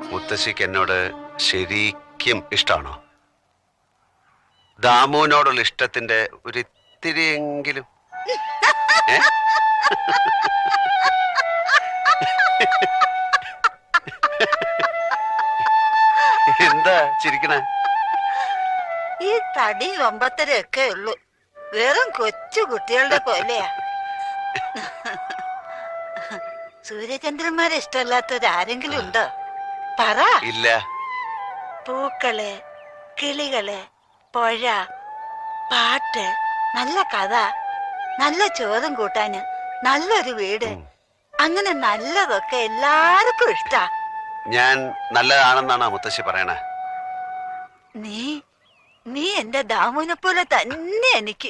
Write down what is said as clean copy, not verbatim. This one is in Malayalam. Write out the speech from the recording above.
മുത്തശ്ശിക്ക് എന്നോട് ശരിക്കും ഇഷ്ടമാണോ? ദാമുവിനോടുള്ള ഇഷ്ടത്തിന്റെ ഒരു ഇത്തിരിയെങ്കിലും ഏ? എന്താ ചിരിക്കണേ? ഈ തടി ഒമ്പത്തരയൊക്കെ ഉള്ളു, വെറും കൊച്ചു കുട്ടികളുടെ പോലെയാ. സൂര്യചന്ദ്രന്മാരെ ഇഷ്ടമല്ലാത്തവരാരെങ്കിലും ഉണ്ടോ? പറ. ഇല്ല. പൂക്കള്, കിളികള്, പുഴ, പാട്ട്, നല്ല കഥ, നല്ല ചോറും കൂട്ടാന്, നല്ലൊരു വീട്, അങ്ങനെ നല്ലതൊക്കെ എല്ലാവർക്കും ഇഷ്ടാ. ഞാൻ നല്ലതാണെന്നാണ് മുത്തശ്ശി പറയണേ. നീ എന്റെ ദാമുവിനെ പോലെ തന്നെ എനിക്ക്.